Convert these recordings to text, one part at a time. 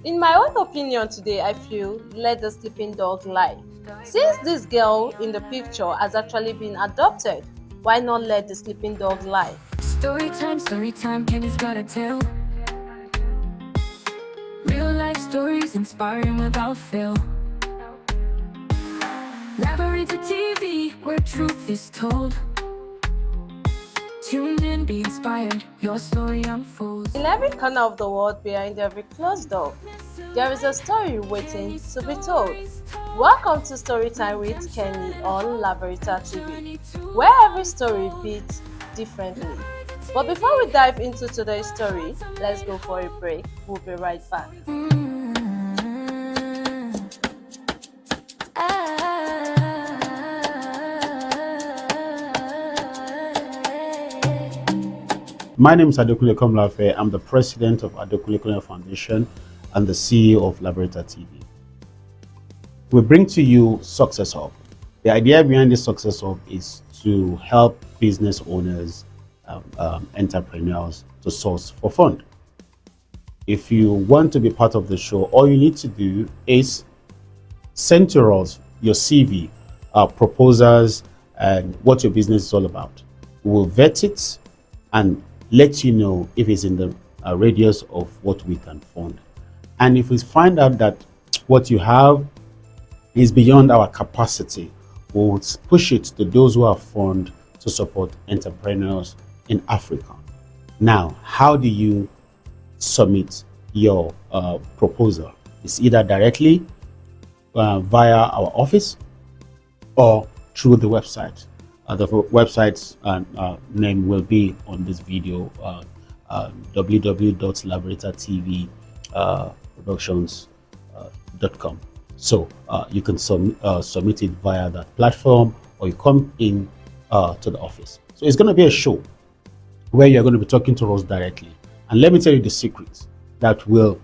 In my own opinion today, I feel let the sleeping dog lie. Since this girl in the picture has actually been adopted, why not let the sleeping dog lie? Story time, Kenny's got a tale. Real life stories inspiring without fail. Labyrinth TV, where truth is told. Tune in, be inspired, your story unfolds. In every corner of the world, behind every closed door, there is a story waiting to be told. Welcome to Storytime with Kenny on Labarita TV, where every story beats differently. But before we dive into today's story, let's go for a break. We'll be right back. My name is Adekunle Komlafe. I'm the president of Adekunle Foundation and the CEO of Laboratory TV. We bring to you Success Hub. The idea behind this Success Hub is to help business owners, entrepreneurs to source for fund. If you want to be part of the show, all you need to do is send to us your CV, proposals, and what your business is all about. We will vet it and let you know if it's in the radius of what we can fund. And if we find out that what you have is beyond our capacity, we'll push it to those who have fund to support entrepreneurs in Africa. Now, how do you submit your proposal? It's either directly via our office or through the website. The website's name will be on this video, www.laboratortv.productions.com. So you can submit it via that platform, or you come in to the office. So it's going to be a show where you're going to be talking to us directly. And let me tell you the secrets that will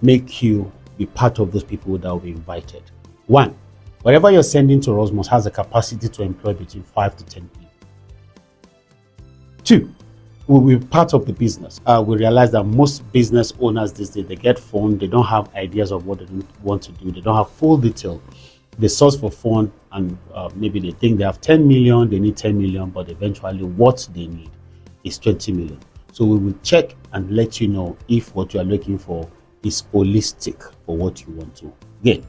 make you be part of those people that will be invited. One, whatever you're sending to us must has a capacity to employ between 5 to 10 people. Two, we'll be part of the business. We realize that most business owners these days, they get phone, they don't have ideas of what they want to do, they don't have full detail. They source for fund and maybe they think they have 10 million, they need 10 million, but eventually what they need is 20 million. So we will check and let you know if what you are looking for is holistic for what you want to get.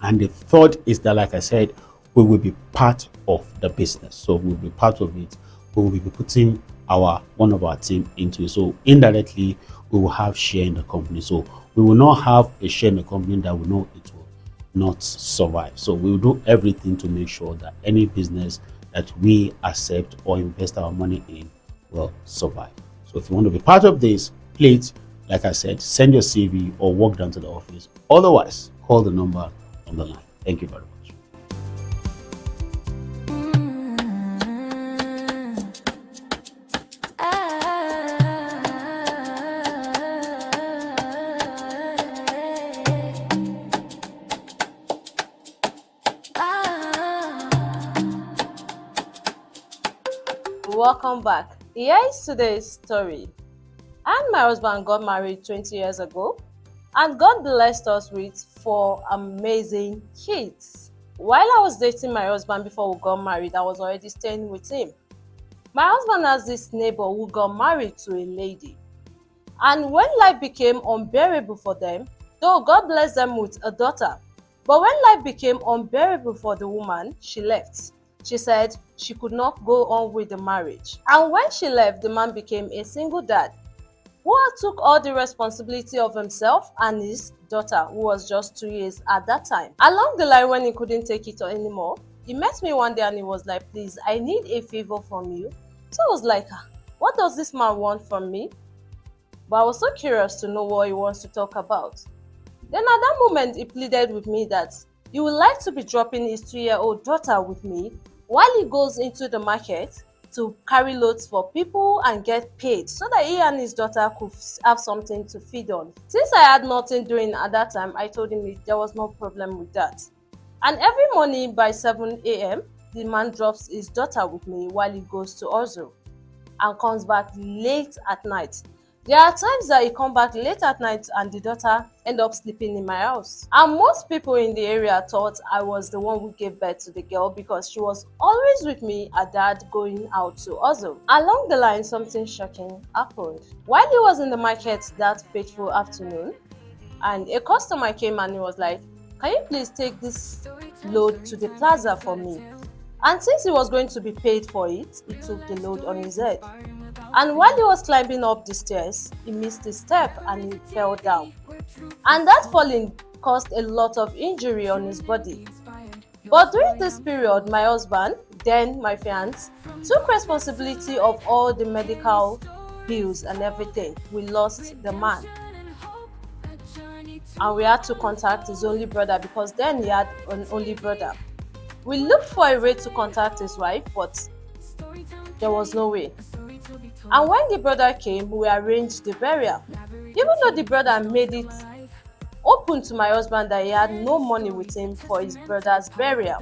And the third is that, like I said, we will be part of the business. So we'll be part of it. We will be putting one of our team into it. So indirectly, we will have share in the company. So we will not have a share in the company that we know it will not survive. So we will do everything to make sure that any business that we accept or invest our money in will survive. So if you want to be part of this, please, like I said, send your CV or walk down to the office. Otherwise, call the number on the line. Thank you very much. Welcome back. Here is today's story. And my husband got married 20 years ago, and God blessed us with 4 amazing kids. While I was dating my husband before we got married, I was already staying with him. My husband has this neighbor who got married to a lady. And when life became unbearable for them, though God blessed them with a daughter, but when life became unbearable for the woman, she left. She said she could not go on with the marriage. And when she left, the man became a single dad who took all the responsibility of himself and his daughter, who was just 2 years at that time. Along the line, when he couldn't take it anymore, he met me one day and he was like, please, I need a favor from you. So I was like, what does this man want from me? But I was so curious to know what he wants to talk about. Then at that moment, he pleaded with me that he would like to be dropping his 2-year-old daughter with me while he goes into the market to carry loads for people and get paid so that he and his daughter could have something to feed on. Since I had nothing doing at that time, I told him there was no problem with that. And every morning by 7 a.m., the man drops his daughter with me while he goes to Oslo and comes back late at night. There are times that he come back late at night and the daughter end up sleeping in my house. And most people in the area thought I was the one who gave birth to the girl because she was always with me, her dad going out to hustle. Along the line, something shocking happened. While he was in the market that fateful afternoon, and a customer came and he was like, "Can you please take this load to the plaza for me?" And since he was going to be paid for it, he took the load on his head. And while he was climbing up the stairs, he missed a step and he fell down. And that falling caused a lot of injury on his body. But during this period, my husband, then my fiance, took responsibility of all the medical bills and everything. We lost the man. And we had to contact his only brother because then he had an only brother. We looked for a way to contact his wife, but there was no way. And when the brother came, we arranged the burial. Even though the brother made it open to my husband that he had no money with him for his brother's burial.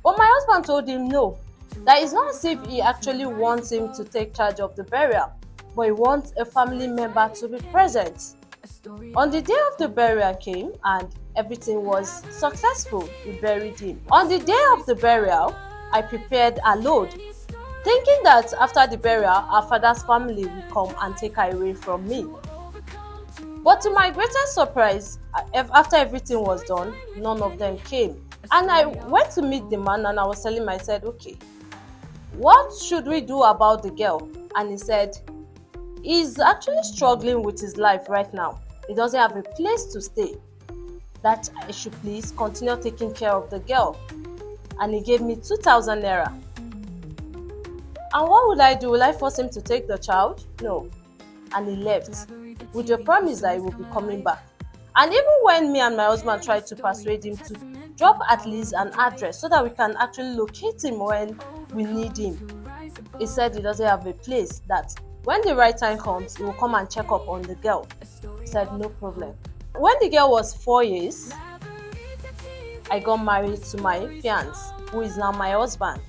But my husband told him no, that it's not as if he actually wants him to take charge of the burial, but he wants a family member to be present. On the day of the burial came and everything was successful. We buried him. On the day of the burial, I prepared a load, thinking that after the burial, our father's family will come and take her away from me. But to my greatest surprise, after everything was done, none of them came. And I went to meet the man and I was telling him, I said, "Okay, what should we do about the girl?" And he said, he's actually struggling with his life right now. He doesn't have a place to stay. That I should please continue taking care of the girl. And he gave me 2,000 naira. And what would I do? Will I force him to take the child? No. And he left with the promise that he will be coming back. And even when me and my husband tried to persuade him to drop at least an address so that we can actually locate him when we need him, he said he doesn't have a place, that when the right time comes, he will come and check up on the girl. He said no problem. When the girl was 4 years, I got married to my fiance, who is now my husband.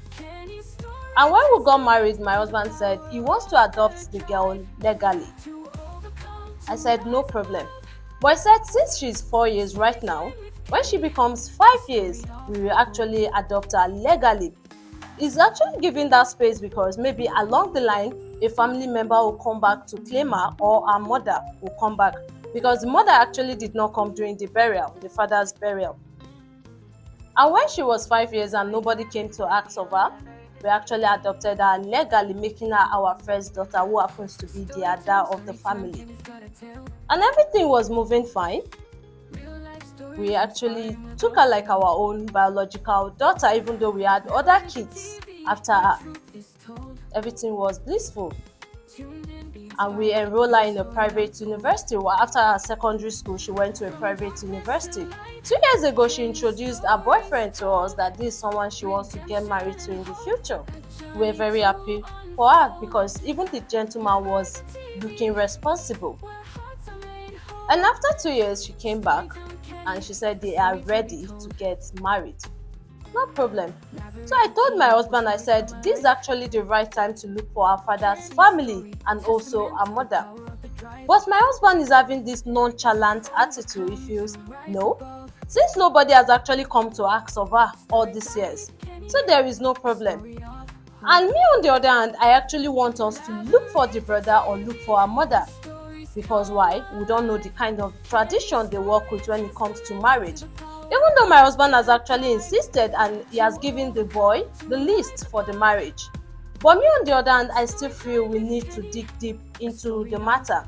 And when we got married, my husband said he wants to adopt the girl legally. I said no problem. But I said since she's 4 years right now, when she becomes 5 years, we will actually adopt her legally. He's actually giving that space because maybe along the line, a family member will come back to claim her, or her mother will come back. Because the mother actually did not come during the burial, the father's burial. And when she was 5 years and nobody came to ask of her, we actually adopted her legally, making her our first daughter, who happens to be the Ada of the family. And everything was moving fine. We actually took her like our own biological daughter, even though we had other kids after her. Everything was blissful. And we enrolled her in a private university. Well, after her secondary school, she went to a private university. 2 years ago, she introduced her boyfriend to us, that this is someone she wants to get married to in the future. We're very happy for her because even the gentleman was looking responsible. And after 2 years, she came back and she said they are ready to get married. No problem. So I told my husband, I said, this is actually the right time to look for our father's family and also our mother. But my husband is having this nonchalant attitude. He feels, no, since nobody has actually come to ask of her all these years, so there is no problem. And me on the other hand, I actually want us to look for the brother or look for our mother. Because why? We don't know the kind of tradition they work with when it comes to marriage. Even though my husband has actually insisted and he has given the boy the list for the marriage. But me on the other hand, I still feel we need to dig deep into the matter.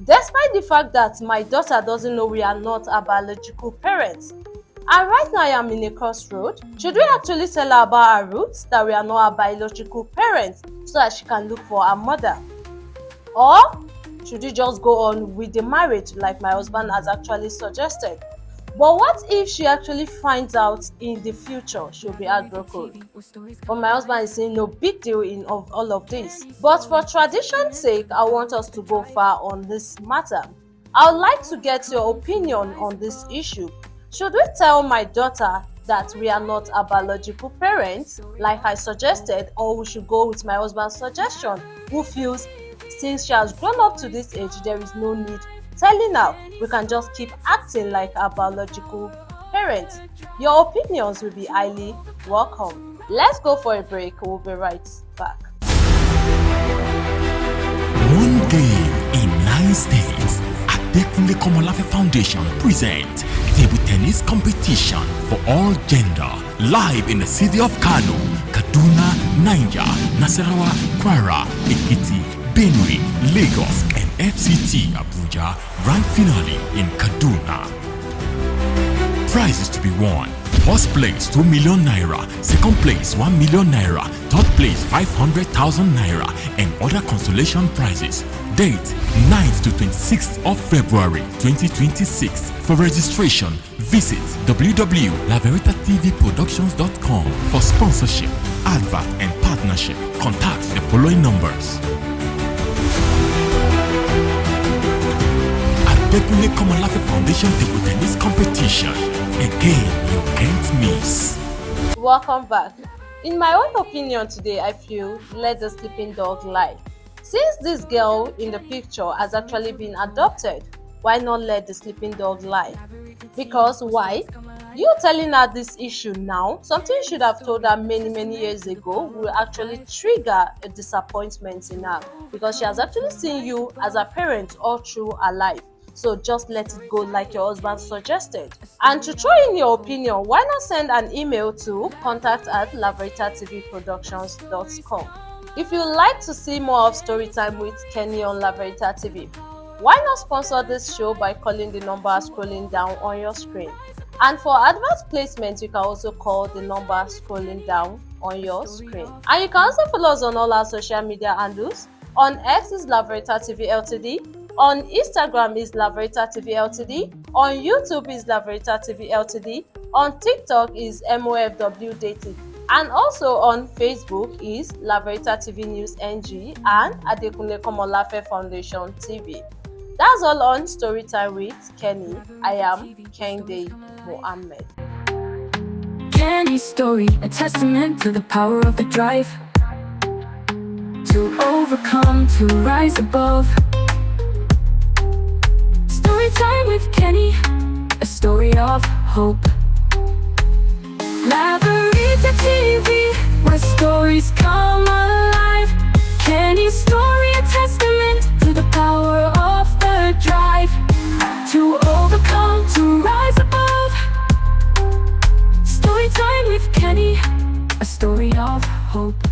Despite the fact that my daughter doesn't know we are not her biological parents. And right now I am in a crossroad. Should we actually tell her about her roots, that we are not her biological parents, so that she can look for her mother? Or should we just go on with the marriage like my husband has actually suggested? But what if she actually finds out in the future she'll be heartbroken? But my husband is saying no big deal in of all of this. But for tradition's sake, I want us to go far on this matter. I would like to get your opinion on this issue. Should we tell my daughter that we are not her biological parents, like I suggested, or we should go with my husband's suggestion, who feels Since she has grown up to this age, there is no need telling her. We can just keep acting like our biological parents. Your opinions will be highly welcome. Let's go for a break. We'll be right back. One game in 9 states. Adekunle Komolafe Foundation presents table tennis competition for all gender live in the city of Kano, Kaduna, Niger, Nasarawa, Kwara, Ekiti, Benue, Lagos, and FCT Abuja grand finale in Kaduna. Prizes to be won. First place 2 million naira, second place 1 million naira, third place 500,000 naira, and other consolation prizes. Date 9th to 26th of February 2026. For registration, visit www.laveritatvproductions.com. For sponsorship, advert, and partnership, contact the following numbers. Adekunle Komolafe Foundation Table Tennis Competition. A game you can't miss. Welcome back. In my own opinion today, I feel let the sleeping dog lie. Since this girl in the picture has actually been adopted, why not let the sleeping dog lie? Because why? You telling her this issue now, something you should have told her many years ago, will actually trigger a disappointment in her, because she has actually seen you as a parent all through her life. So just let it go like your husband suggested. And to throw in your opinion, why not send an email to contact@laveritatvproductions.com. If you like to see more of Storytime with Kenny on La Verita TV, why not sponsor this show by calling the number scrolling down on your screen? And for advert placement, you can also call the number scrolling down on your screen. And you can also follow us on all our social media handles. On X is La Verita TV Ltd. On Instagram is La Verita TV Ltd. On YouTube is La Verita TV Ltd. On TikTok is MOFW Dating. And also on Facebook is La Verita TV News NG and Adekunle Komolafe Foundation TV. That's all on Storytime with Kenny. I am Kende Mohammed. Kenny's story, a testament to the power of the drive. To overcome, to rise above. Storytime with Kenny, a story of hope. La Verita TV, where stories come alive. Kenny's story, a testament to the power of the drive. To overcome, to rise above. Storytime with Kenny, a story of hope.